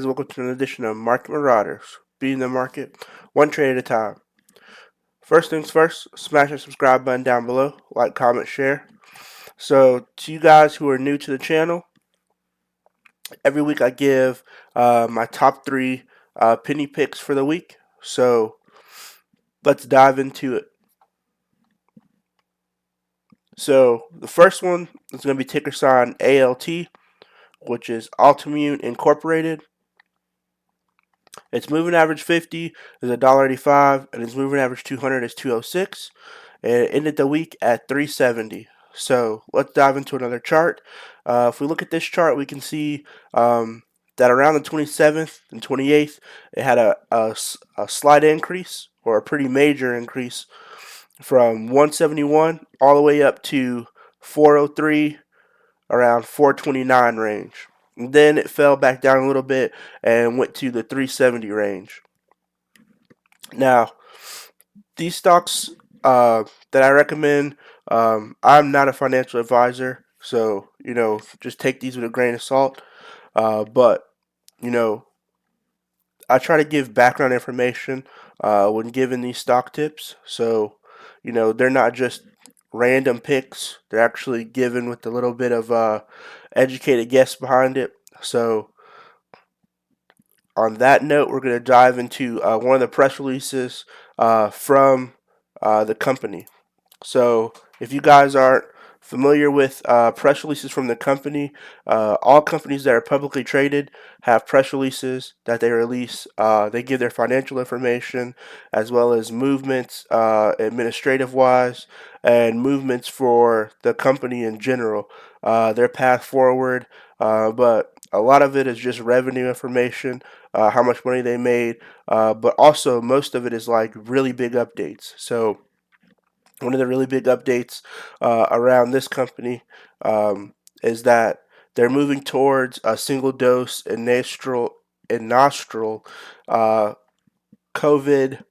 guys, welcome to an edition of Market Marauders, beating the market one trade at a time. First things first, smash the subscribe button down below, like, comment, share. So, to you guys who are new to the channel, every week I give my top three penny picks for the week. So, let's dive into it. So, the first one is going to be ticker sign ALT, which is Altimmune Incorporated. Its moving average 50 is $1.85, and its moving average 200 is 206. And it ended the week at 370. So let's dive into another chart. If we look at this chart, we can see that around the 27th and 28th, it had a slight increase, or a pretty major increase, from 171 all the way up to 403, around 429 range. And then it fell back down a little bit and went to the 370 range. Now, these stocks that I recommend, I'm not a financial advisor, so just take these with a grain of salt. But you know, I try to give background information when giving these stock tips, so they're not just random picks. They're actually given with a little bit of educated guess behind it. So on that note, we're going to dive into one of the press releases from the company. So if you guys aren't familiar with press releases from the company, all companies that are publicly traded have press releases that they release. They give their financial information as well as movements administrative wise, and movements for the company in general, their path forward. But a lot of it is just revenue information, how much money they made, but also most of it is like really big updates. So one of the really big updates around this company is that they're moving towards a single dose and nostril COVID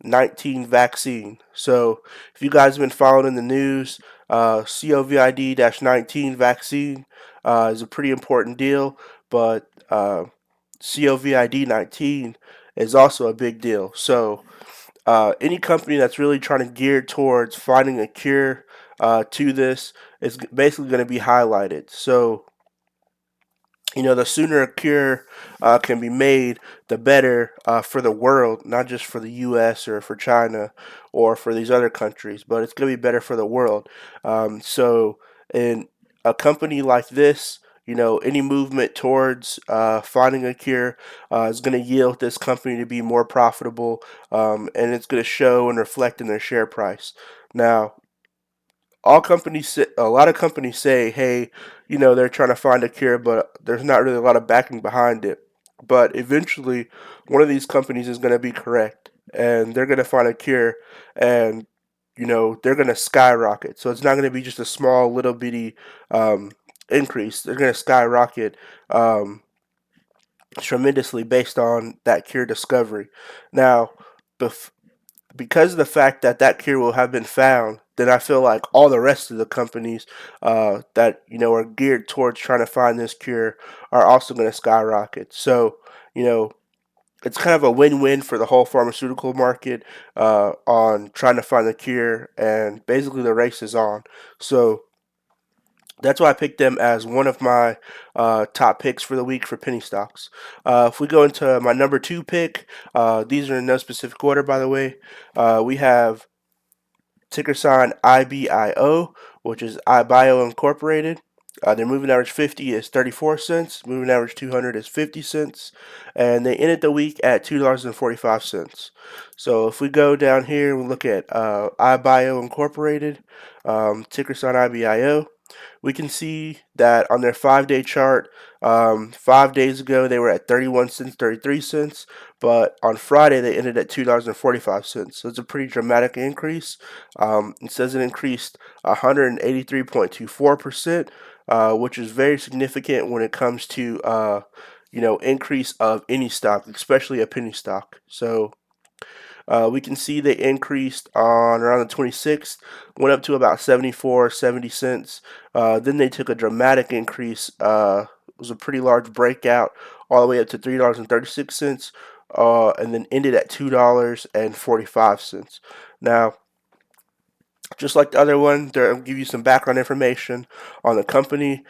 19 vaccine. So, if you guys have been following the news, COVID 19 vaccine is a pretty important deal, but COVID 19 is also a big deal. So, any company that's really trying to gear towards finding a cure to this is basically going to be highlighted. So, the sooner a cure can be made, the better for the world, not just for the U.S. or for China or for these other countries, but it's going to be better for the world. So, in a company like this, any movement towards finding a cure is going to yield this company to be more profitable, and it's going to show and reflect in their share price. Now, a lot of companies say, hey, they're trying to find a cure, but there's not really a lot of backing behind it. But eventually, one of these companies is going to be correct, and they're going to find a cure, and they're going to skyrocket. So it's not going to be just a small little bitty increase. They're going to skyrocket tremendously based on that cure discovery. Now, because of the fact that that cure will have been found, then I feel like all the rest of the companies that are geared towards trying to find this cure are also going to skyrocket. So it's kind of a win-win for the whole pharmaceutical market on trying to find the cure, and basically the race is on. So that's why I picked them as one of my top picks for the week for penny stocks. If we go into my number two pick, these are in no specific order, by the way. We have ticker sign IBIO, which is iBio Incorporated. Their moving average 50 is 34 cents. Moving average 200 is 50 cents. And they ended the week at $2.45. So if we go down here and we look at iBio Incorporated, ticker sign IBIO, we can see that on their 5-day chart, 5 days ago they were at 31 cents, 33 cents, but on Friday they ended at $2.45. So it's a pretty dramatic increase. It says it increased 183.24%, which is very significant when it comes to increase of any stock, especially a penny stock. So we can see they increased on around the 26th, went up to about 74, 70 cents. Then they took a dramatic increase was a pretty large breakout, all the way up to $3.36, and then ended at $2.45. Now, just like the other one, I'll give you some background information on the company,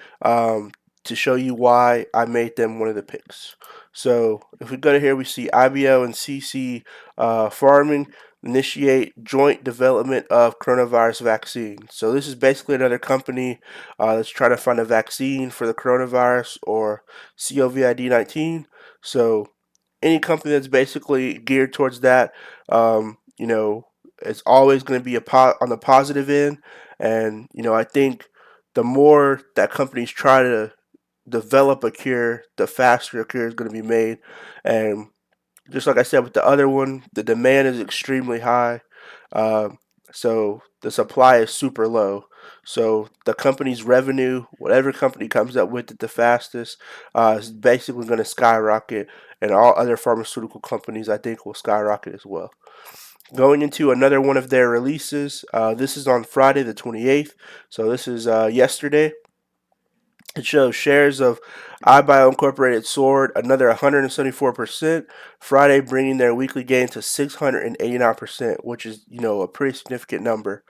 to show you why I made them one of the picks. So if we go to here, we see IBO and CC Farming initiate joint development of coronavirus vaccine. So this is basically another company that's trying to find a vaccine for the coronavirus, or COVID-19. So any company that's basically geared towards that, it's always going to be on the positive end. And I think the more that companies try to develop a cure, the faster a cure is going to be made. And just like I said with the other one, the demand is extremely high, um, so the supply is super low. So the company's revenue, whatever company comes up with it the fastest, is basically going to skyrocket, and all other pharmaceutical companies I think will skyrocket as well. Going into another one of their releases, this is on Friday the 28th, so this is yesterday. It shows shares of iBio Incorporated soared another 174%, Friday bringing their weekly gain to 689%, which is, a pretty significant number,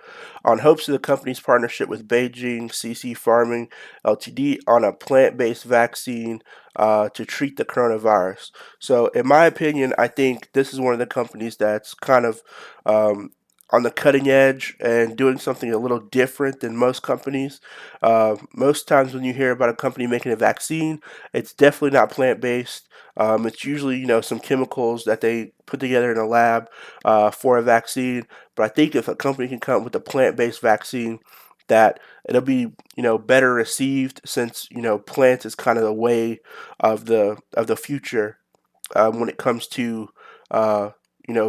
on hopes of the company's partnership with Beijing CC Farming Ltd. On a plant-based vaccine to treat the coronavirus. So, in my opinion, I think this is one of the companies that's kind of um, on the cutting edge and doing something a little different than most companies. Most times when you hear about a company making a vaccine, it's definitely not plant-based. It's usually, some chemicals that they put together in a lab for a vaccine. But I think if a company can come up with a plant-based vaccine, that it'll be, better received, since plants is kind of the way of the future, when it comes to uh,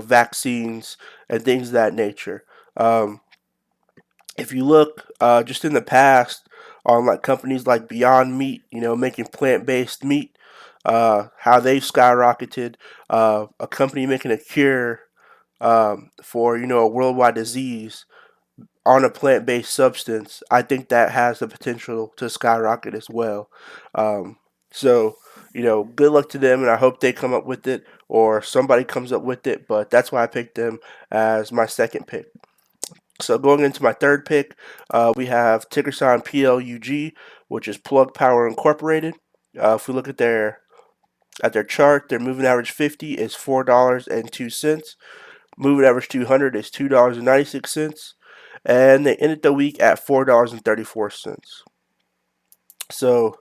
vaccines and things of that nature. Um, if you look just in the past on like companies like Beyond Meat, making plant-based meat, how they've skyrocketed. A company making a cure for a worldwide disease on a plant-based substance, I think that has the potential to skyrocket as well. Um, so, good luck to them, and I hope they come up with it, or somebody comes up with it. But that's why I picked them as my second pick. So going into my third pick, we have ticker sign PLUG, which is Plug Power Incorporated. If we look at their chart, their moving average 50 is $4.02. Moving average 200 is $2.96, and they ended the week at $4.34. So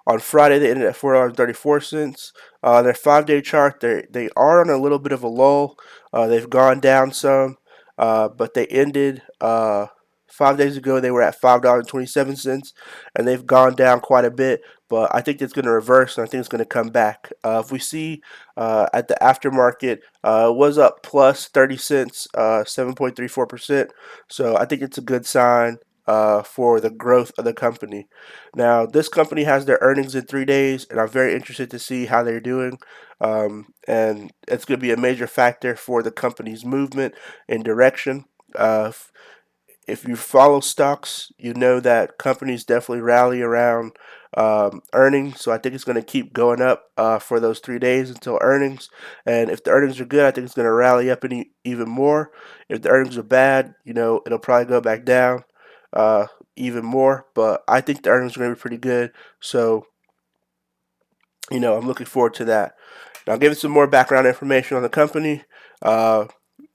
on Friday, they ended at $4.34. Their 5-day chart, they are on a little bit of a lull. They've gone down some, but they ended 5 days ago. They were at $5.27, and they've gone down quite a bit. But I think it's going to reverse, and I think it's going to come back. If we see at the aftermarket, it was up plus 30 cents, 7.34%. So I think it's a good sign for the growth of the company. Now, this company has their earnings in 3 days, and I'm very interested to see how they're doing. And it's going to be a major factor for the company's movement and direction. If you follow stocks, you know that companies definitely rally around earnings. So I think it's going to keep going up for those 3 days until earnings. And if the earnings are good, I think it's going to rally up even more. If the earnings are bad, it'll probably go back down uh, even more. But I think the earnings are going to be pretty good. So, I'm looking forward to that. Now, I'll give you some more background information on the company. Uh,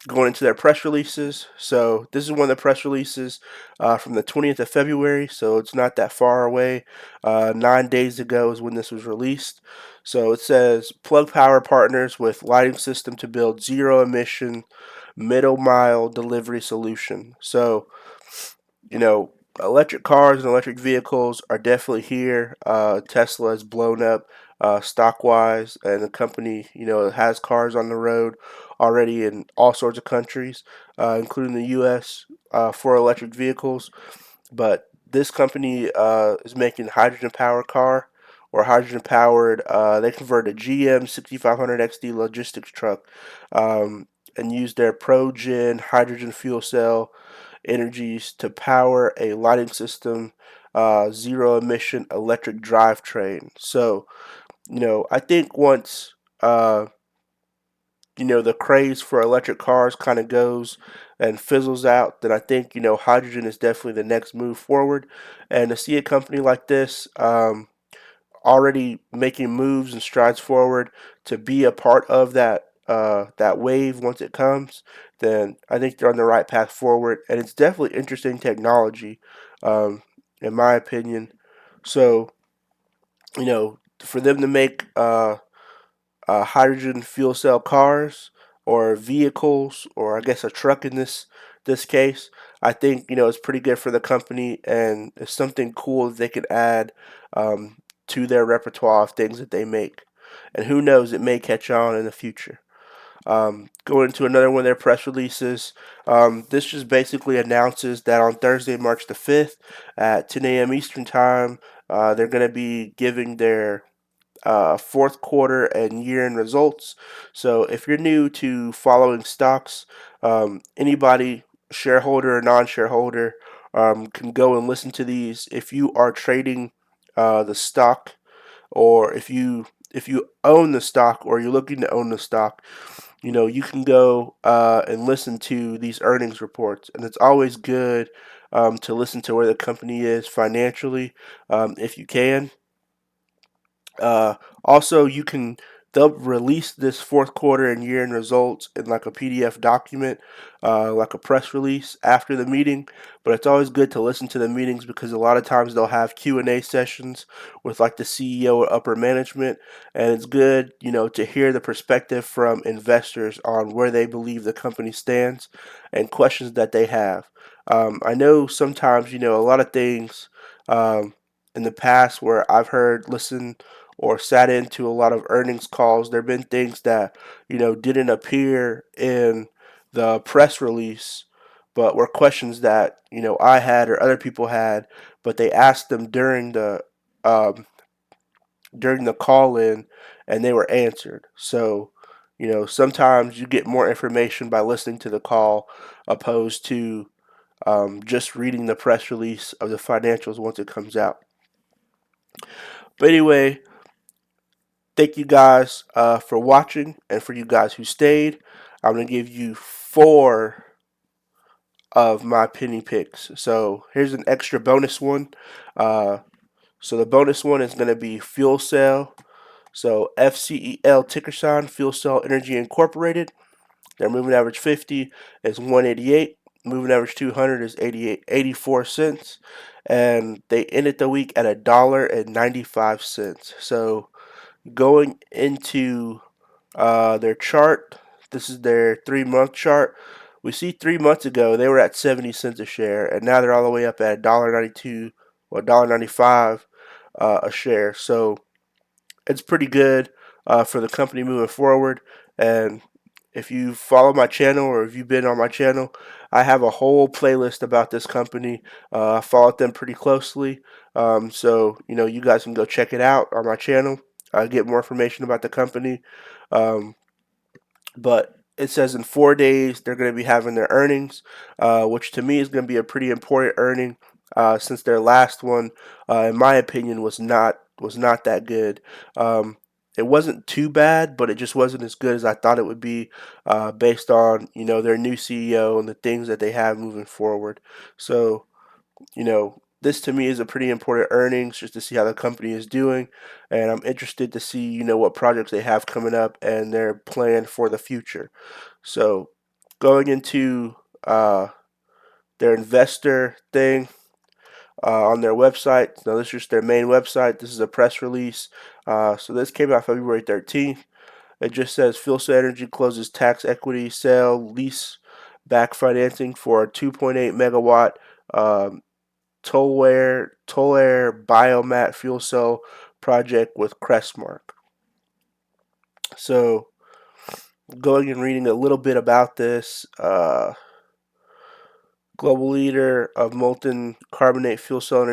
Going into their press releases. So this is one of the press releases from the 20th of February, so it's not that far away. 9 days ago is when this was released. So it says Plug Power partners with lighting system to build zero emission middle mile delivery solution. So you know, electric cars and electric vehicles are definitely here. Tesla has blown up stock wise, and the company, has cars on the road already in all sorts of countries, including the U.S. For electric vehicles. But this company is making hydrogen powered car, or hydrogen powered. They converted a GM 6500 XD logistics truck, and used their ProGen hydrogen fuel cell energies to power a lighting system, zero emission electric drivetrain. So, I think once the craze for electric cars kind of goes and fizzles out, then I think hydrogen is definitely the next move forward. And to see a company like this already making moves and strides forward to be a part of that wave once it comes, then I think they're on the right path forward, and it's definitely interesting technology, um, in my opinion. So for them to make hydrogen fuel cell cars or vehicles, or I guess a truck in this case, I think it's pretty good for the company, and it's something cool that they could add to their repertoire of things that they make. And who knows, it may catch on in the future. Going into another one of their press releases, this just basically announces that on Thursday, March the 5th at 10 a.m. Eastern Time, they're going to be giving their fourth quarter and year end results. So if you're new to following stocks, anybody, shareholder or non shareholder, can go and listen to these. If you are trading the stock, or if you own the stock, or you're looking to own the stock, you can go and listen to these earnings reports, and it's always good to listen to where the company is financially, if you can. Uh, Also, they'll release this fourth quarter and year end results in like a PDF document, like a press release after the meeting. But it's always good to listen to the meetings, because a lot of times they'll have Q&A sessions with like the CEO or upper management, and it's good, to hear the perspective from investors on where they believe the company stands and questions that they have. I know sometimes, a lot of things. In the past, where I've listened or sat into a lot of earnings calls, there have been things that didn't appear in the press release, but were questions that I had or other people had, but they asked them um, during the call in, and they were answered. So sometimes you get more information by listening to the call, opposed to just reading the press release of the financials once it comes out. But anyway, thank you guys for watching, and for you guys who stayed, I'm going to give you four of my penny picks. So here's an extra bonus one. Uh, so the bonus one is going to be Fuel Cell. So FCEL ticker sign, Fuel Cell Energy Incorporated. Their moving average 50 is 188. Moving average 200 is 84 cents. And they ended the week at $1.95. So going into their chart, this is their 3 month chart. We see 3 months ago they were at 70 cents a share, and now they're all the way up at $1.92 or $1.95 a share. So it's pretty good for the company moving forward. And if you follow my channel, or if you've been on my channel, I have a whole playlist about this company. I followed them pretty closely. So, you guys can go check it out on my channel, get more information about the company. Um, but it says in 4 days they're going to be having their earnings, which to me is going to be a pretty important earning, since their last one, in my opinion, was not that good. It wasn't too bad, but it just wasn't as good as I thought it would be, based on their new CEO and the things that they have moving forward. So this to me is a pretty important earnings, just to see how the company is doing, and I'm interested to see what projects they have coming up and their plan for the future. So going into their investor thing on their website. Now this is just their main website. This is a press release. So this came out February 13th. It just says Fuel Cell Energy closes tax equity sale lease back financing for a 2.8 megawatt um, Tolair Biomat fuel cell project with Crestmark. So, going and reading a little bit about this, global leader of molten carbonate fuel cell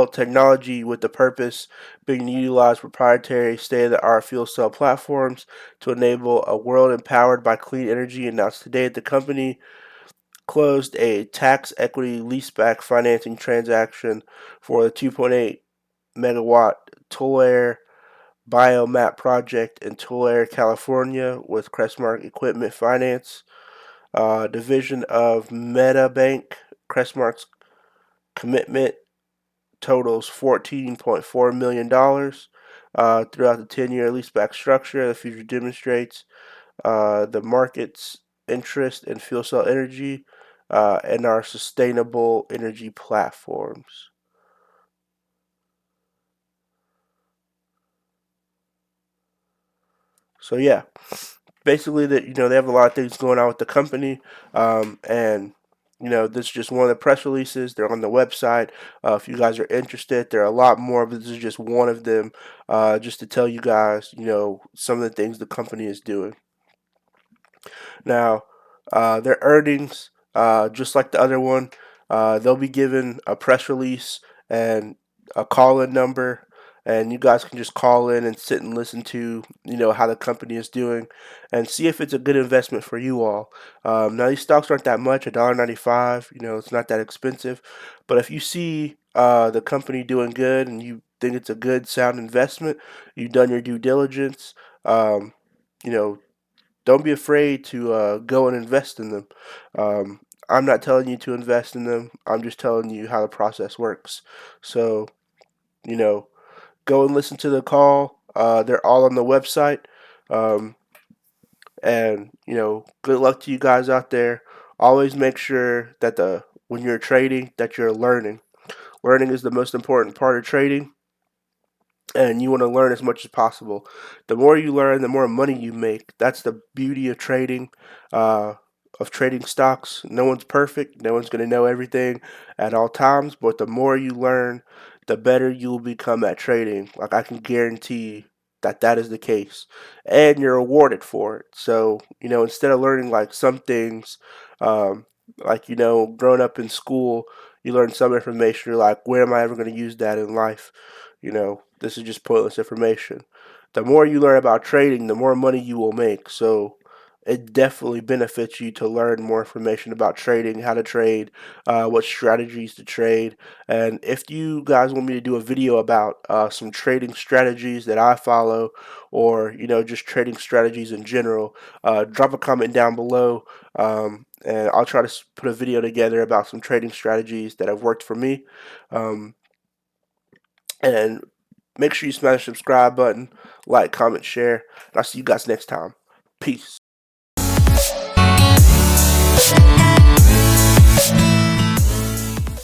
technology, with the purpose being to utilize proprietary state-of-the-art fuel cell platforms to enable a world empowered by clean energy. Announced today at the company closed a tax equity leaseback financing transaction for the 2.8 megawatt Tulare Biomap project in Tulare, California, with Crestmark Equipment Finance. Division of MetaBank. Crestmark's commitment totals $14.4 million throughout the 10-year leaseback structure. The future demonstrates the market's interest in fuel cell energy and our sustainable energy platforms. So yeah, basically that they have a lot of things going on with the company, and this is just one of the press releases. They're on the website. If you guys are interested, there are a lot more, but this is just one of them, just to tell you guys, some of the things the company is doing. Now, their earnings, just like the other one, they'll be given a press release and a call-in number, and you guys can just call in and sit and listen to how the company is doing, and see if it's a good investment for you all. Now these stocks aren't that much, $1.95. It's not that expensive, but if you see the company doing good and you think it's a good sound investment, you've done your due diligence. You know, don't be afraid to go and invest in them. Um, I'm not telling you to invest in them. I'm just telling you how the process works. So, you know, go and listen to the call. They're all on the website. Um, and, good luck to you guys out there. Always make sure that when you're trading, that you're learning. Learning is the most important part of trading, and you want to learn as much as possible. The more you learn, the more money you make. That's the beauty uh, of trading stocks. No one's perfect. No one's going to know everything at all times. But the more you learn, the better you'll become at trading. Like I can guarantee that is the case, and you're rewarded for it. So instead of learning like some things, um, like growing up in school, you learn some information. You're like, where am I ever going to use that in life? This is just pointless information. The more you learn about trading, the more money you will make. So it definitely benefits you to learn more information about trading, how to trade, what strategies to trade. And if you guys want me to do a video about some trading strategies that I follow, or just trading strategies in general, drop a comment down below, and I'll try to put a video together about some trading strategies that have worked for me. Um, and make sure you smash the subscribe button, like, comment, share. And I'll see you guys next time. Peace.